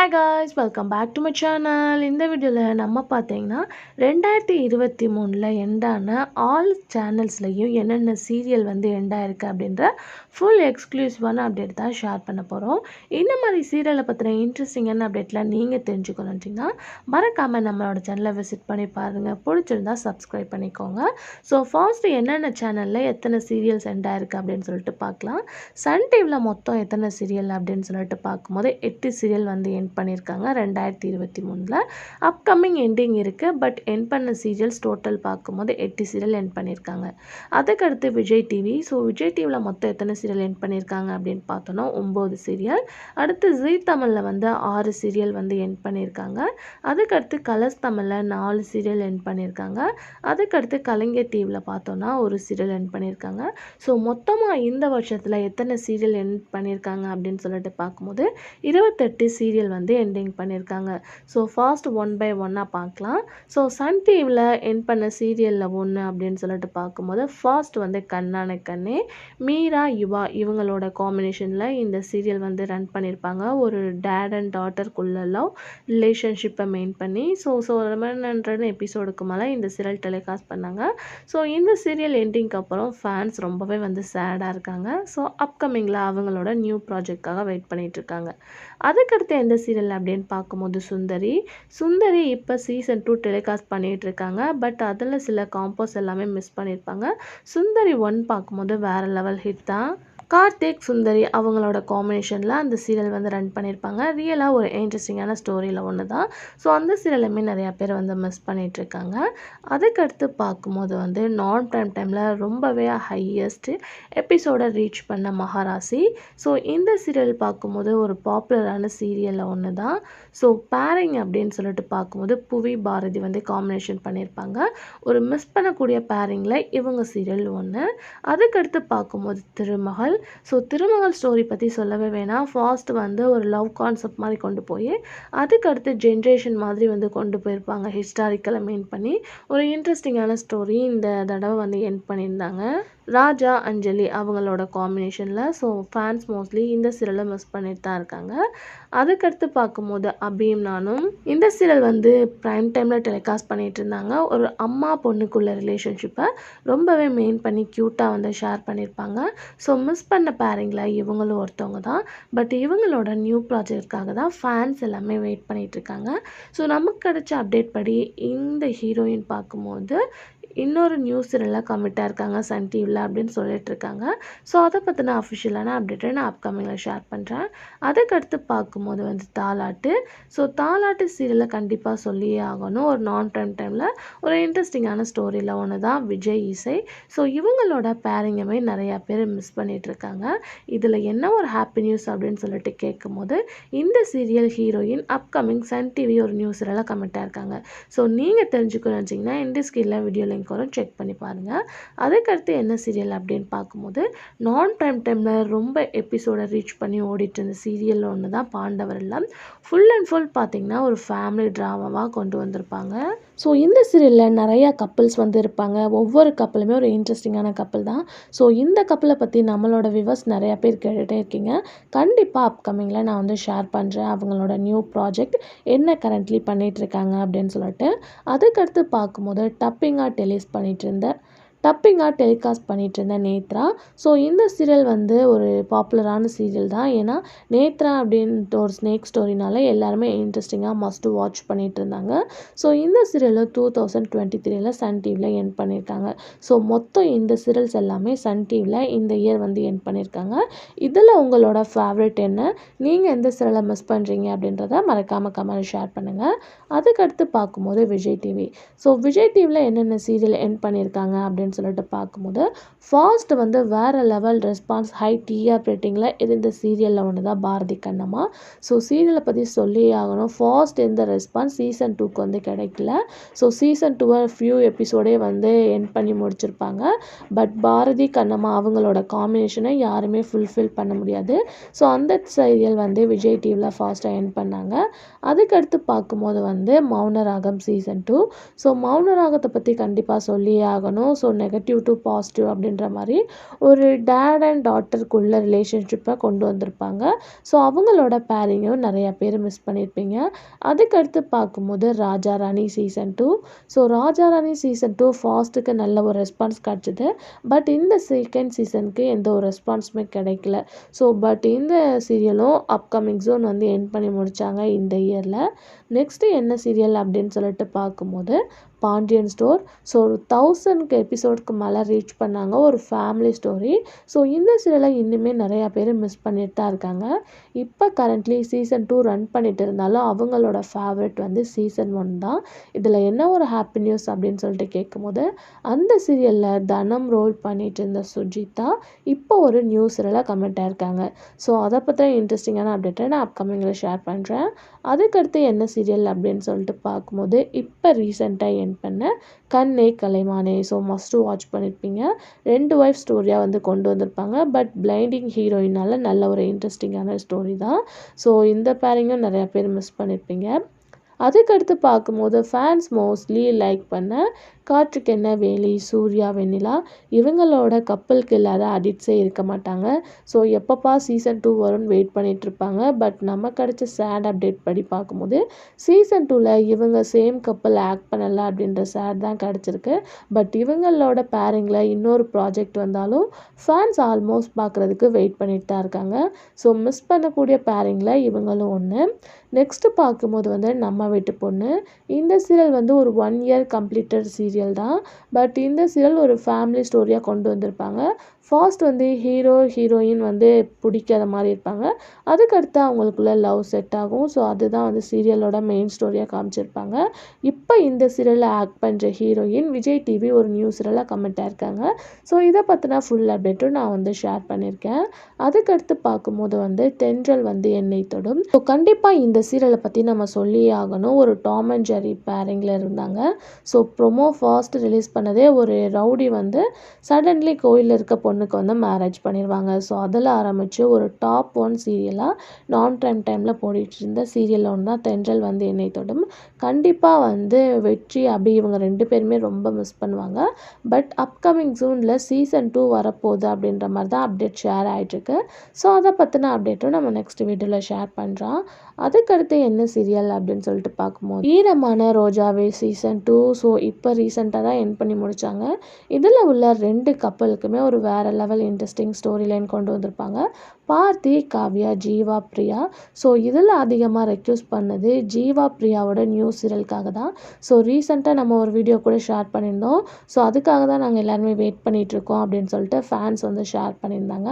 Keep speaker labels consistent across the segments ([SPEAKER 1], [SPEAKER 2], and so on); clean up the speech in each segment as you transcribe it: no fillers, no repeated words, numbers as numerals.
[SPEAKER 1] Hi guys, welcome back to my channel. இந்த வீடியோவில் நம்ம பார்த்தீங்கன்னா 2023 எண்டான ஆல் சேனல்ஸ்லையும் என்னென்ன சீரியல் வந்து எண்டாயிருக்கு அப்படின்ற ஃபுல் எக்ஸ்க்ளூசிவான அப்டேட் தான் ஷேர் பண்ண போகிறோம். இந்த மாதிரி சீரியலை பற்றின இன்ட்ரெஸ்டிங்கான அப்டேட்லாம் நீங்கள் தெரிஞ்சுக்கணுச்சிங்கன்னா மறக்காமல் நம்மளோட சேனலை விசிட் பண்ணி பாருங்கள். பிடிச்சிருந்தா சப்ஸ்கிரைப் பண்ணிக்கோங்க. ஸோ ஃபர்ஸ்ட்டு என்னென்ன சேனலில் எத்தனை சீரியல்ஸ் எண்டாயிருக்கு அப்படின்னு சொல்லிட்டு பார்க்கலாம். சன் டிவியில் மொத்தம் எத்தனை சீரியல் அப்படின்னு சொல்லிட்டு பார்க்கும்போது 8 சீரியல் வந்து எண்ட் பண்ணியிருக்காங்க 2023. அப்கமிங் எண்டிங் இருக்குது. பட் எண்ட் பண்ண சீரியல்ஸ் டோட்டல் பார்க்கும்போது 8 சீரியல் எண்ட் பண்ணியிருக்காங்க. அதுக்கடுத்து விஜய் டிவி. ஸோ விஜய் டிவியில் மொத்தம் எத்தனை சீரியல் எண்ட் பண்ணியிருக்காங்க அப்படின்னு பார்த்தோன்னா 9 சீரியல். அடுத்து ஜீ தமிழில் வந்து 6 சீரியல் வந்து எண்ட் பண்ணியிருக்காங்க. அதுக்கடுத்து கலர்ஸ் தமிழில் 4 சீரியல் எண்ட் பண்ணியிருக்காங்க. அதுக்கடுத்து கலைஞர் டிவியில் பார்த்தோன்னா ஒரு சீரியல் எண்ட் பண்ணியிருக்காங்க. ஸோ மொத்தமாக இந்த வருஷத்தில் எத்தனை சீரியல் எண்ட் பண்ணியிருக்காங்க அப்படின்னு சொல்லிட்டு பார்க்கும்போது 28 சீரியல் வந்து எண்டிங் பண்ணியிருக்காங்க. ஸோ ஃபாஸ்ட் ஒன் பை ஒன்னாக பார்க்கலாம். ஸோ சன் டிவியில் எண்ட் பண்ண சீரியலில் ஒன்று அப்படின்னு சொல்லிட்டு பார்க்கும்போது ஃபர்ஸ்ட் வந்து கண்ணான கண்ணே, மீரா யுவா இவங்களோட காம்பினேஷனில் இந்த சீரியல் வந்து ரன் பண்ணியிருப்பாங்க. ஒரு டேட் அண்ட் டாட்டருக்குள்ள லவ் ரிலேஷன்ஷிப்பை மெயின் பண்ணி ஸோ 100 எபிசோடுக்கு மேலே இந்த சீரியல் டெலிகாஸ்ட் பண்ணாங்க. ஸோ இந்த சீரியல் எண்டிங்க்கு அப்புறம் ஃபேன்ஸ் ரொம்பவே வந்து சேடாக இருக்காங்க. ஸோ அப்கமிங்கில் அவங்களோட நியூ ப்ராஜெக்டாக வெயிட் பண்ணிட்டு இருக்காங்க. அதுக்கடுத்து எந்த சீரியல் அப்படின்னு பார்க்கும்போது சுந்தரி இப்போ சீசன் 2 டெலிகாஸ்ட் பண்ணிகிட்டு இருக்காங்க. பட் அதில் சில காம்போஸ் எல்லாமே மிஸ் பண்ணியிருப்பாங்க. சுந்தரி 1 பார்க்கும்போது வேறு லெவல் ஹிட் தான். கார்த்திக் சுந்தரி அவங்களோட காம்பினேஷனில் அந்த சீரியல் வந்து ரன் பண்ணியிருப்பாங்க. ரியலாக ஒரு இன்ட்ரெஸ்டிங்கான ஸ்டோரியில் ஒன்று தான். ஸோ அந்த சீரியலுமே நிறையா பேர் வந்து மிஸ் பண்ணிகிட்ருக்காங்க. அதுக்கடுத்து பார்க்கும்போது வந்து நான் ப்ரைம் டைமில் ரொம்பவே ஹையஸ்ட் எபிசோடை ரீச் பண்ண மகாராசி. ஸோ இந்த சீரியல் பார்க்கும்போது ஒரு பாப்புலரான சீரியலில் ஒன்று தான். ஸோ பேரிங் அப்படின்னு சொல்லிட்டு பார்க்கும்போது புவி பாரதி வந்து காம்பினேஷன் பண்ணியிருப்பாங்க. ஒரு மிஸ் பண்ணக்கூடிய பேரிங்கில் இவங்க சீரியல் ஒன்று. அதுக்கடுத்து பார்க்கும்போது திருமகள். ஸோ திருமகள் ஸ்டோரி பற்றி சொல்லவே வேணாம். ஃபாஸ்ட் வந்து ஒரு லவ் கான்செப்ட் மாதிரி கொண்டு போய் அதுக்கடுத்து ஜென்ரேஷன் மாதிரி வந்து கொண்டு போயிருப்பாங்க. ஹிஸ்டாரிக்கலை மெயின் பண்ணி ஒரு இன்ட்ரெஸ்டிங்கான ஸ்டோரி இந்த தடவை வந்து எண்ட் பண்ணியிருந்தாங்க. ராஜா அஞ்சலி அவங்களோட காம்பினேஷனில். ஸோ ஃபேன்ஸ் மோஸ்ட்லி இந்த சீரியலை மிஸ் பண்ணிட்டு தான் இருக்காங்க. அதுக்கடுத்து பார்க்கும்போது அபியும் நானும் இந்த சீரியல் வந்து ப்ரைம் டைமில் டெலிகாஸ்ட் பண்ணிகிட்டு இருந்தாங்க. ஒரு அம்மா பொண்ணுக்குள்ள ரிலேஷன்ஷிப்பை ரொம்பவே மெயின் பண்ணி க்யூட்டாக வந்து ஷேர் பண்ணியிருப்பாங்க. ஸோ மிஸ் பண்ண பேரிங்கில் இவங்களும் ஒருத்தவங்க தான். பட் இவங்களோட நியூ ப்ராஜெக்டுக்காக தான் ஃபேன்ஸ் எல்லாமே வெயிட் பண்ணிகிட்ருக்காங்க. ஸோ நமக்கு கிடைச்ச அப்டேட் படி இந்த ஹீரோயின் பார்க்கும்போது இன்னொரு நியூஸ் சீரியலில் கமிட்டாக இருக்காங்க சன் டிவியில் அப்படின்னு சொல்லிட்டு இருக்காங்க. ஸோ அதை பற்றின அஃபிஷியலான அப்டேட்டை நான் அப்கமிங்கில் ஷேர் பண்ணுறேன். அதுக்கடுத்து பார்க்கும்போது வந்து தாலாட்டு. ஸோ தாலாட்டு சீரியலை கண்டிப்பாக சொல்லியே ஆகணும். ஒரு நான் ப்ரைம் டைமில் ஒரு இன்ட்ரெஸ்டிங்கான ஸ்டோரியில் ஒன்று தான் விஜய் இசை. ஸோ இவங்களோட பேரிங்குமே நிறையா பேர் மிஸ் பண்ணிகிட்ருக்காங்க. இதில் என்ன ஒரு ஹாப்பி நியூஸ் அப்படின்னு சொல்லிட்டு கேட்கும்போது இந்த serial heroine upcoming Sun TV ஒரு நியூஸ் சீரியலில் கமிட்டாக இருக்காங்க. ஸோ நீங்கள் தெரிஞ்சுக்கணும்னு வச்சிங்கன்னா இந்த ஸ்கிரீனில் வீடியோ லிங்க் வரும், செக் பண்ணி பாருங்கள். அதுக்கடுத்து என்ன சீரியல் அப்படின்னு பார்க்கும்போது நான் ப்ரைம் டைமில் ரொம்ப எபிசோடை ரீச் பண்ணி ஓடிட்டு இருந்த சீரியல் ஒன்று தான் பாண்டவர் இல்லம். ஃபுல் அண்ட் ஃபுல் பார்த்திங்கன்னா ஒரு ஃபேமிலி ட்ராமாவாக கொண்டு வந்திருப்பாங்க. ஸோ இந்த சீரியலில் நிறையா கப்புள்ஸ் வந்து இருப்பாங்க. ஒவ்வொரு கப்பலுமே ஒரு இன்ட்ரெஸ்டிங்கான கப்பல் தான். ஸோ இந்த கப்பலை பற்றி நம்மளோட வியூவர்ஸ் நிறையா பேர் கேட்டுகிட்டே இருக்கீங்க. கண்டிப்பாக அப்கமிங்கில் நான் வந்து ஷேர் பண்ணுறேன் அவங்களோட நியூ ப்ராஜெக்ட் என்ன கரண்ட்லி பண்ணிகிட்ருக்காங்க அப்படின்னு சொல்லிட்டு. அதுக்கடுத்து பார்க்கும்போது டப்பிங்காக டெலிகாஸ்ட் பண்ணிகிட்டு இருந்த நேத்ரா. ஸோ இந்த சீரியல் வந்து ஒரு பாப்புலரான சீரியல் தான். ஏன்னா நேத்ரா அப்படின்ட்டு ஒரு ஸ்னேக் ஸ்டோரினால எல்லாருமே இன்ட்ரெஸ்டிங்காக மஸ்ட்டு வாட்ச் பண்ணிகிட்டு இருந்தாங்க. ஸோ இந்த சீரியலில் 2023 சன் டிவியில் எண்ட் பண்ணியிருக்காங்க. ஸோ மொத்தம் இந்த சீரியல்ஸ் எல்லாமே சன் டிவியில் இந்த இயர் வந்து எண்ட் பண்ணியிருக்காங்க. இதில் உங்களோட ஃபேவரட் என்ன, நீங்கள் எந்த சீரியலை மிஸ் பண்ணுறீங்க அப்படின்றத மறக்காமல் கமெண்ட் ஷேர் பண்ணுங்கள். அதுக்கடுத்து பார்க்கும்போது விஜய் டிவி. ஸோ விஜய் டிவியில் என்னென்ன சீரியல் எண்ட் பண்ணியிருக்காங்க அப்படின்னு சொல்லிட்டு பார்க்கும்போது ஃபாஸ்ட் வந்து வேறு லெவல் ரெஸ்பான்ஸ் ஹை டிஆர் ரேட்டிங்கில் இருந்த சீரியலில் ஒன்று தான் பாரதி கண்ணம்மா. ஸோ சீரியலை பற்றி சொல்லி ஆகணும். ஃபாஸ்ட் எந்த ரெஸ்பான்ஸ் சீசன் 2க்கு வந்து கிடைக்கல. ஸோ சீசன் 2 ஃபியூ எபிசோடே வந்து எண்ட் பண்ணி முடிச்சிருப்பாங்க. பட் பாரதி கண்ணம்மா அவங்களோட காம்பினேஷனை யாருமே ஃபுல்ஃபில் பண்ண முடியாது. ஸோ அந்த சீரியல் வந்து விஜய் டிவியில் ஃபாஸ்ட்டாக எண்ட் பண்ணாங்க. அதுக்கடுத்து பார்க்கும்போது வந்து மௌனராகம் சீசன் 2. ஸோ மௌனராகத்தை பற்றி கண்டிப்பாக சொல்லியே ஆகணும். ஸோ நெகட்டிவ் டு பாசிட்டிவ் அப்படின்ற மாதிரி ஒரு டேட் அண்ட் டாட்டருக்குள்ள ரிலேஷன்ஷிப்பை கொண்டு வந்திருப்பாங்க. ஸோ அவங்களோட பேரிங்கும் நிறையா பேர் மிஸ் பண்ணியிருப்பீங்க. அதுக்கடுத்து பார்க்கும்போது Raja Rani season 2. So Raja Rani season 2 ஃபாஸ்ட்டுக்கு நல்ல ஒரு ரெஸ்பான்ஸ் கிடச்சிது. பட் இந்த செகண்ட் சீசனுக்கு எந்த ஒரு ரெஸ்பான்ஸுமே கிடைக்கல. ஸோ பட் இந்த சீரியலும் அப்கமிங் ஜூன் வந்து எண்ட் பண்ணி முடித்தாங்க இந்த இயரில். நெக்ஸ்ட்டு என்ன சீரியல் அப்படின்னு சொல்லிட்டு பார்க்கும்போது பாண்டியன் ஸ்டோர். ஸோ 1000 எபிசோடுக்கு மேலே ரீச் பண்ணாங்க. ஒரு ஃபேமிலி ஸ்டோரி. ஸோ இந்த சீரியலை இன்னுமே நிறையா பேர் மிஸ் பண்ணிட்டு தான் இருக்காங்க. இப்போ கரண்ட்லி சீசன் 2 ரன் பண்ணிட்டு இருந்தாலும் அவங்களோட ஃபேவரட் வந்து சீசன் 1 தான். இதில் என்ன ஒரு ஹாப்பி நியூஸ் அப்படின்னு சொல்லிட்டு கேட்கும்போது அந்த சீரியலில் தனம் ரோல் பண்ணிட்டு இருந்த சுஜிதா இப்போ ஒரு நியூ சீரியலாக கமெண்ட் ஆயிருக்காங்க. ஸோ அதை பற்றின இன்ட்ரெஸ்டிங்கான அப்டேட்டை நான் அப்கமிங்கில் ஷேர் பண்ணுறேன். அதுக்கடுத்து என்ன சீரியல் அப்படின்னு சொல்லிட்டு பார்க்கும்போது இப்போ ரீசெண்டாக என் பண்ண கண்ணே கலைமானே. ஸோ மஸ்ட்டு வாட்ச் பண்ணியிருப்பீங்க. 2 ஒய்ஃப் ஸ்டோரியாக வந்து கொண்டு வந்திருப்பாங்க. பட் பிளைண்டிங் ஹீரோயினால் நல்ல ஒரு இன்ட்ரெஸ்டிங்கான ஸ்டோரி தான். ஸோ இந்த பேரிங்கும் நிறையா பேர் மிஸ் பண்ணியிருப்பீங்க. அதுக்கடுத்து பார்க்கும்போது ஃபேன்ஸ் மோஸ்ட்லி லைக் பண்ண காற்றுக்கென்ன வேலி, சூர்யா, வெண்ணிலா இவங்களோட கப்பலுக்கு இல்லாத அடிக்ட்ஸே இருக்க மாட்டாங்க. ஸோ எப்பப்பா சீசன் 2 வரும்னு வெயிட் பண்ணிகிட்ருப்பாங்க. பட் நம்ம கிடச்ச சேட் அப்டேட் படி பார்க்கும்போது சீசன் 2ல் இவங்க சேம் கப்பல் ஆக்ட் பண்ணலை அப்படின்ற சேட் தான் கிடச்சிருக்கு. பட் இவங்களோட பேரிங்கில் இன்னொரு ப்ராஜெக்ட் வந்தாலும் ஃபேன்ஸ் ஆல்மோஸ்ட் பார்க்குறதுக்கு வெயிட் பண்ணிட்டு தான் இருக்காங்க. ஸோ மிஸ் பண்ணக்கூடிய பேரிங்கில் இவங்களும் ஒன்று. நெக்ஸ்ட்டு பார்க்கும்போது வந்து நம்ம வீட்டு பொண்ணு. இந்த சீரியல் வந்து ஒரு 1 இயர் கம்ப்ளீட்டட் சீரியல் தான். பட் இந்த சீரியல் ஒரு ஃபேமிலி ஸ்டோரியாக கொண்டு வந்திருப்பாங்க. ஃபர்ஸ்ட் வந்து ஹீரோ ஹீரோயின் வந்து பிடிக்காத மாதிரி இருப்பாங்க. அதுக்கடுத்து அவங்களுக்குள்ள லவ் செட் ஆகும். ஸோ அதுதான் வந்து சீரியலோட மெயின் ஸ்டோரியாக காமிச்சிருப்பாங்க. இப்போ இந்த சீரியலில் ஆக்ட் பண்ணுற ஹீரோயின் விஜய் டிவி ஒரு நியூ சீரியலாக கமெண்ட் ஆயிருக்காங்க. ஸோ இதை பற்றின ஃபுல் அப்டேட்டும் நான் வந்து ஷேர் பண்ணியிருக்கேன். அதுக்கடுத்து பார்க்கும்போது வந்து தென்றல் வந்து என்னை தொடும். ஸோ கண்டிப்பாக இந்த சீரியலை பற்றி நம்ம சொல்லியே ஆகணும். ஒரு டாம் அண்ட் ஜெர்ரி பேரிங்கில் இருந்தாங்க. ஸோ ப்ரொமோ ஃபாஸ்ட் ரிலீஸ் பண்ணதே ஒரு ரவுடி வந்து சடன்லி கோயிலில் இருக்க பொண்ணுக்கு வந்து மேரேஜ் பண்ணிடுவாங்க. ஸோ அதில் ஆரம்பித்து ஒரு டாப் 1 சீரியலாக நான் டைமில் போடிட்டு இருந்த சீரியலில் ஒன்று தான் தென்றல் வந்து என்னை தொடும். கண்டிப்பாக வந்து வெற்றி அபி இவங்க 2 பேருமே ரொம்ப மிஸ் பண்ணுவாங்க. பட் அப்கமிங் ஜூனில் சீசன் 2 வரப்போகுது அப்படின்ற மாதிரி தான் அப்டேட் ஷேர் ஆகிட்டுருக்கு. ஸோ அதை பற்றின அப்டேட்டும் நம்ம நெக்ஸ்ட் வீடியோவில் ஷேர் பண்ணுறோம். அதுக்கடுத்து என்ன சீரியல் அப்படின்னு சொல்லிட்டு பார்க்கும்போது ஈரமான ரோஜாவே சீசன் 2. ஸோ இப்போ ரீசெண்டாக தான் எண்ட் பண்ணி முடித்தாங்க. இதில் உள்ள 2 கப்பலுக்குமே ஒரு வேறு லெவல் இன்ட்ரெஸ்டிங் ஸ்டோரி லைன் கொண்டு வந்திருப்பாங்க. பார்த்தி, காவ்யா, ஜீவா, பிரியா. ஸோ இதில் அதிகமாக ரெக்யூஸ்ட் பண்ணது ஜீவா பிரியாவோட நியூ சீரியலுக்காக தான். ஸோ ரீசெண்டாக நம்ம ஒரு வீடியோ கூட ஷேர் பண்ணியிருந்தோம். ஸோ அதுக்காக தான் நாங்கள் எல்லாருமே வெயிட் பண்ணிகிட்ருக்கோம் அப்படின்னு சொல்லிட்டு ஃபேன்ஸ் வந்து ஷேர் பண்ணியிருந்தாங்க.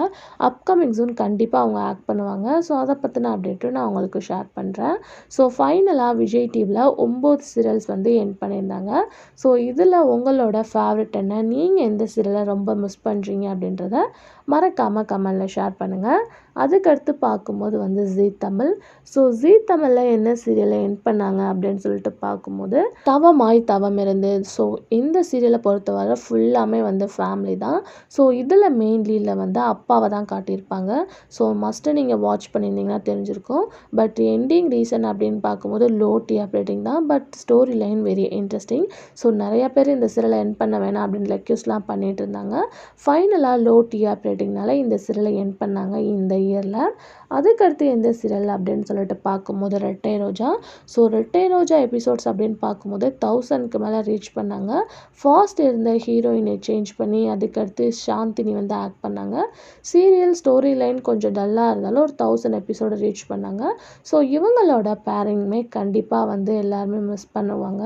[SPEAKER 1] அப்கமிங் ஜூன் கண்டிப்பாக அவங்க ஆக்ட் பண்ணுவாங்க. ஸோ அதை பற்றின அப்டேட்டும் நான் உங்களுக்கு ஷேர் பண்ணுறேன். ஸோ ஃபைனலாக விஜய் டிவியில் 9 சீரியல்ஸ் வந்து எண்ட் பண்ணியிருந்தாங்க. ஸோ இதில் உங்களோட ஃபேவரட் என்ன, நீங்கள் எந்த சீரியலை ரொம்ப மிஸ் பண்ணுறீங்க அப்படின்றத மறக்காமல் கமெண்டில் ஷேர் பண்ணுங்கள். அதுக்கடுத்து பார்க்கும்போது வந்து ஜீ தமிழ். ஸோ ஜீ தமிழில் என்ன சீரியலை எண்ட் பண்ணாங்க அப்படின்னு சொல்லிட்டு பார்க்கும்போது தவமாய் தவம் இருந்து. ஸோ இந்த சீரியலை பொறுத்தவரை ஃபுல்லாமே வந்து ஃபேமிலி தான். ஸோ இதில் மெயின்லியில் வந்து அப்பாவை தான் காட்டியிருப்பாங்க. ஸோ மஸ்ட்டு நீங்கள் வாட்ச் பண்ணியிருந்தீங்கன்னா தெரிஞ்சிருக்கும். பட் எண்டிங் ரீசன் அப்படின்னு பார்க்கும்போது லோ டிஆர்பி ரேட்டிங் தான். But story line very interesting. So நிறைய பேர் இந்த சீரியலை எண்ட் பண்ண வேணாம் அப்படின்னு ரெக்யூஸ்லாம் பண்ணிட்டு இருந்தாங்க. ஃபைனலாக லோ டிஆர்பி ரேட்டிங்னால இந்த சீரியலை எண்ட் பண்ணாங்க இந்த இயரில். அதுக்கடுத்து எந்த சீரியல் அப்படின்னு சொல்லிட்டு பார்க்கும்போது ரெட்டை ரோஜா. ஸோ ரெட்டை ரோஜா எபிசோட்ஸ் அப்படின்னு பார்க்கும்போது 1000க்கு மேலே ரீச் பண்ணாங்க. ஃபாஸ்ட் இருந்த ஹீரோயினை சேஞ்ச் பண்ணி அதுக்கடுத்து சாந்தினி வந்து ஆக்ட் பண்ணாங்க. சீரியல் ஸ்டோரி லைன் கொஞ்சம் டல்லாக இருந்தாலும் ஒரு 1000 எபிசோடு ரீச் பண்ணாங்க. ஸோ இவங்களோட பேரிங்குமே கண்டிப்பாக வந்து எல்லாருமே மிஸ் பண்ணுவாங்க.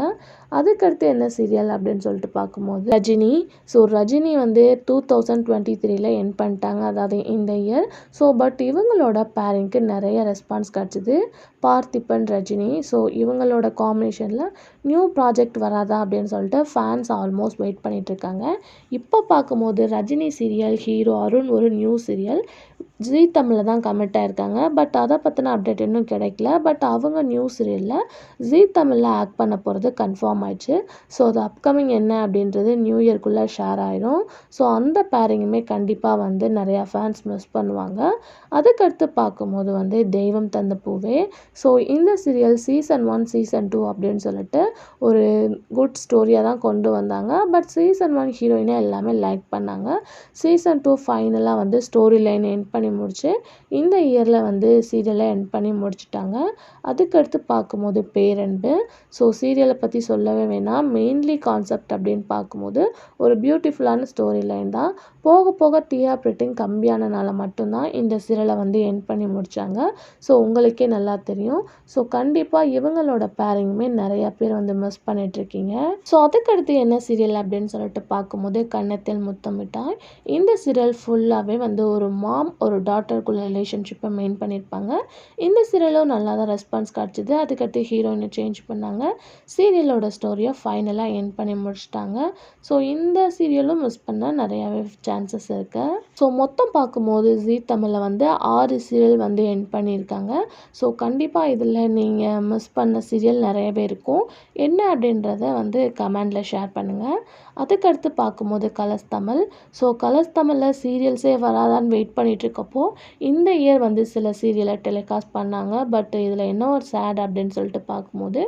[SPEAKER 1] அதுக்கடுத்து என்ன சீரியல் அப்படின்னு சொல்லிட்டு பார்க்கும்போது ரஜினி. ஸோ ரஜினி வந்து 2023ல் எண்ட் பண்ணிட்டாங்க, அதாவது இந்த இயர். ஸோ பட் இவங்களோட பேரிங்க்கு நிறைய ரெஸ்பான்ஸ் கிடச்சிது. பார்த்திபன், ரஜினி. ஸோ இவங்களோட காம்பினேஷனில் நியூ ப்ராஜெக்ட் வராதா அப்படின்னு சொல்லிட்டு ஃபேன்ஸ் ஆல்மோஸ்ட் வெயிட் பண்ணிகிட்ருக்காங்க. இப்போ பார்க்கும்போது ரஜினி சீரியல் ஹீரோ அருண் ஒரு நியூ சீரியல் ஜீ தமிழில் தான் கமிட் ஆயிருக்காங்க. பட் அதை பற்றின அப்டேட் இன்னும் கிடைக்கல. பட் அவங்க நியூ சீரியலில் ஜீ தமிழில் ஆக்ட் பண்ண போகிறது கன்ஃபார்ம் ஆயிடுச்சு. ஸோ அது அப்கமிங் என்ன அப்படின்றது நியூ இயர்க்குள்ளே ஷேர் ஆயிடும். ஸோ அந்த பேரிங்குமே கண்டிப்பாக வந்து நிறையா ஃபேன்ஸ் மிஸ் பண்ணுவாங்க. அதுக்கடுத்து பார்க்கும்போது வந்து தெய்வம் தந்த பூவே. ஸோ இந்த சீரியல் சீசன் 1 சீசன் 2 அப்படின்னு சொல்லிட்டு ஒரு குட் ஸ்டோரியாக தான் கொண்டு வந்தாங்க. பட் சீசன் 1 ஹீரோயினை எல்லாமே லைக் பண்ணாங்க. சீசன் 2 ஃபைனலாக வந்து ஸ்டோரி லைன் எண்ட் பண்ணி முடிச்சு இந்த இயரில் வந்து சீரியலை எண்ட் பண்ணி முடிச்சிட்டாங்க. அதுக்கடுத்து பார்க்கும்போது பேரன்பு. ஸோ சீரியலை பற்றி சொல்லவே வேணாம். மெயின்லி கான்செப்ட் அப்படின்னு பார்க்கும்போது ஒரு பியூட்டிஃபுல்லான ஸ்டோரி லைன் தான். போக போக டிஆர் ரேட்டிங் கம்மியானனால மட்டும்தான் இந்த சீரியலை வந்து எண்ட் பண்ணி முடித்தாங்க. ஸோ உங்களுக்கே நல்லா தெரியும். ஸோ கண்டிப்பாக இவங்களோட பேரிங்குமே நிறைய பேர் வந்து மிஸ் பண்ணிகிட்ருக்கீங்க. ஸோ அதுக்கடுத்து என்ன சீரியல் அப்படின்னு சொல்லிட்டு பார்க்கும்போது கன்னத்தில் முத்தமிட்டாய். இந்த சீரியல் ஃபுல்லாகவே வந்து ஒரு மாம் ஒரு டாட்டருக்குள்ள ரிலேஷன்ஷிப்பை மெயின் பண்ணியிருப்பாங்க. இந்த சீரியலும் நல்லா தான் ரெஸ்பான்ஸ் கிடச்சிது. அதுக்கடுத்து ஹீரோயினை சேஞ்ச் பண்ணாங்க. சீரியலோட ஸ்டோரியை ஃபைனலாக எண்ட் பண்ணி முடிச்சிட்டாங்க. ஸோ இந்த சீரியலும் மிஸ் பண்ண நிறையாவே சான்சஸ் இருக்கு. ஸோ மொத்தம் பார்க்கும்போது ஜீ தமிழில் வந்து 6 சீரியல் வந்து எண்ட் பண்ணியிருக்காங்க. ஸோ கண்டிப்பாக இதில் நீங்கள் மிஸ் பண்ண சீரியல் நிறையவே இருக்கும். என்ன அப்படின்றத வந்து கமெண்டில் ஷேர் பண்ணுங்கள். அதுக்கடுத்து பார்க்கும்போது கலர்ஸ் தமிழ். ஸோ கலர்ஸ் தமிழில் சீரியல்ஸே வராதான்னு வெயிட் பண்ணிகிட்ருக்கப்போ இந்த இயர் வந்து சில சீரியலை டெலிகாஸ்ட் பண்ணாங்க. பட் இதில் என்ன ஒரு சேட் அப்படின்னு சொல்லிட்டு பார்க்கும்போது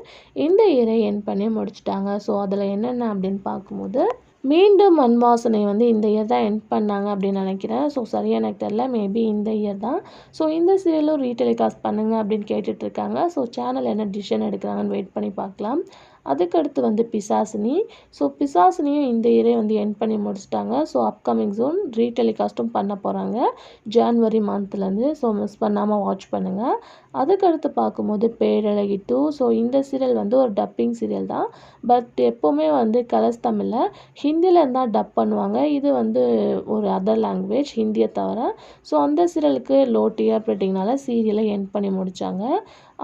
[SPEAKER 1] இந்த இயரை எண்ட் பண்ணி முடிச்சிட்டாங்க. ஸோ அதில் என்னென்ன அப்படின்னு பார்க்கும்போது மீண்டும் மண்வாசனை வந்து இந்த இயர் தான் எண்ட் பண்ணாங்க அப்படின்னு நினைக்கிறேன். ஸோ சரியாக எனக்கு தெரில. மேபி இந்த இயர் தான். ஸோ இந்த சீரியலும் ரீடெலிகாஸ்ட் பண்ணுங்க அப்படின்னு கேட்டுட்ருக்காங்க. ஸோ சேனல் என்ன டிசிஷன் எடுக்கிறாங்கன்னு வெயிட் பண்ணி பார்க்கலாம். அதுக்கடுத்து வந்து பிசாசினி. ஸோ பிசாசினியும் இந்த இயரே வந்து எண்ட் பண்ணி முடிச்சிட்டாங்க. ஸோ அப்கமிங் ஜூன் ரீடெலிகாஸ்ட்டும் பண்ண போகிறாங்க ஜான்வரி மந்த்லேருந்து. ஸோ மிஸ் பண்ணாமல் வாட்ச் பண்ணுங்கள். அதுக்கடுத்து பார்க்கும்போது பேரழகி 2. ஸோ இந்த சீரியல் வந்து ஒரு டப்பிங் சீரியல் தான். பட் எப்போவுமே வந்து கலர்ஸ் தமிழில் ஹிந்தியில் இருந்தால் டப் பண்ணுவாங்க. இது வந்து ஒரு அதர் லாங்குவேஜ் ஹிந்தியை தவிர. ஸோ அந்த சீரியலுக்கு லோ டிஆர் ரேட்டிங்னால சீரியலை எண்ட் பண்ணி முடித்தாங்க.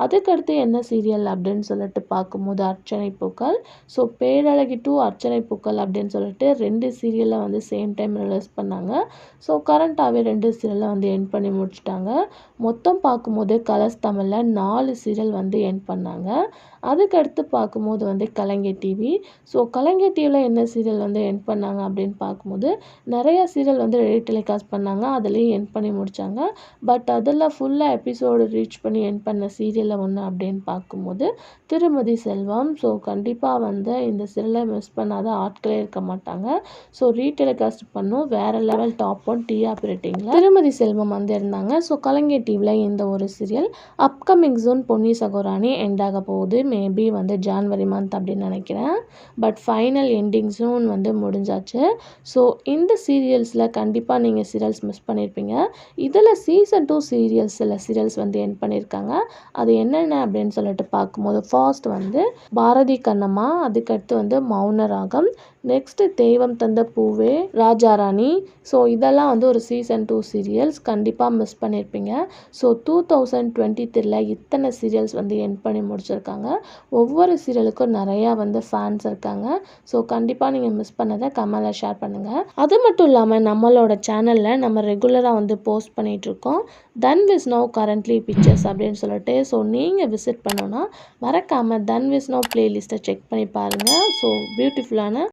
[SPEAKER 1] அதுக்கடுத்து என்ன சீரியல் அப்படின்னு சொல்லிட்டு பார்க்கும்போது அர்ச்சனை பூக்கள். ஸோ பேரழகி 2 அர்ச்சனை பூக்கள் அப்படின்னு சொல்லிட்டு 2 சீரியலை வந்து சேம் டைம் ரிலீஸ் பண்ணாங்க. ஸோ கரண்ட்டாகவே 2 சீரியலை வந்து எண்ட் பண்ணி முடிச்சிட்டாங்க. மொத்தம் பார்க்கும்போது கலர்ஸ் தமிழில் 4 சீரியல் வந்து எண்ட் பண்ணாங்க. அதுக்கடுத்து பார்க்கும்போது வந்து கலைஞர் டிவி. ஸோ கலைஞர் டிவியில் என்ன சீரியல் வந்து எண்ட் பண்ணாங்க அப்படின்னு பார்க்கும்போது நிறையா சீரியல் வந்து டெலிகாஸ்ட் பண்ணாங்க. அதுலேயும் எண்ட் பண்ணி முடித்தாங்க. பட் அதில் ஃபுல்லாக எபிசோடு ரீச் பண்ணி எண்ட் பண்ண சீரியலில் ஒன்று அப்படின்னு பார்க்கும்போது திருமதி செல்வம். ஸோ கண்டிப்பாக வந்து இந்த சீரியலை மிஸ் பண்ணாத ஆட்களே இருக்க மாட்டாங்க. ஸோ ரீடெலிகாஸ்ட் பண்ணும் வேறு லெவல் டாப் 1 டிஆர் ரேட்டிங்கில் திருமதி செல்வம் வந்து இருந்தாங்க. ஸோ கலைஞர் டிவியில் இந்த ஒரு சீரியல் அப்கமிங் ஜூன் பொன்னி சகோராணி எண்ட் ஆக போகுது. மேபி வந்து ஜான்வரி மந்த் அப்படின்னு நினைக்கிறேன். பட் ஃபைனல் எண்டிங் ஜூன் வந்து முடிஞ்சாச்சு. ஸோ இந்த சீரியல்ஸில் கண்டிப்பாக நீங்கள் சீரியல்ஸ் மிஸ் பண்ணியிருப்பீங்க. இதில் சீசன் 2 சீரியல்ஸ் சில சீரியல்ஸ் வந்து எண்ட் பண்ணியிருக்காங்க. அது என்னென்ன அப்படின்னு சொல்லிட்டு பார்க்கும்போது ஃபர்ஸ்ட் வந்து பாரதி கண்ணம்மா. அதுக்கடுத்து வந்து மௌன ராகம். நெக்ஸ்ட்டு தெய்வம் தந்த பூவே, ராஜாராணி. ஸோ இதெல்லாம் வந்து ஒரு சீசன் 2 சீரியல்ஸ் கண்டிப்பாக மிஸ் பண்ணியிருப்பீங்க. ஸோ 2023 இத்தனை சீரியல்ஸ் வந்து எண்ட் பண்ணி முடிச்சிருக்காங்க. ஒவ்வொரு சீரியலுக்கும் நிறையா வந்து ஃபேன்ஸ் இருக்காங்க. ஸோ கண்டிப்பாக நீங்கள் மிஸ் பண்ணதை கமெண்டில் ஷேர் பண்ணுங்கள். அது மட்டும் இல்லாமல் நம்மளோட சேனலில் நம்ம ரெகுலராக வந்து போஸ்ட் பண்ணிகிட்ருக்கோம் தன்விஸ் நவ் கரண்ட்லி பிக்சர்ஸ் அப்படின்னு சொல்லிட்டு. ஸோ நீங்கள் விசிட் பண்ணோன்னா மறக்காமல் தன்விஸ் நவ் பிளேலிஸ்ட்டை செக் பண்ணி பாருங்கள். ஸோ பியூட்டிஃபுல்லான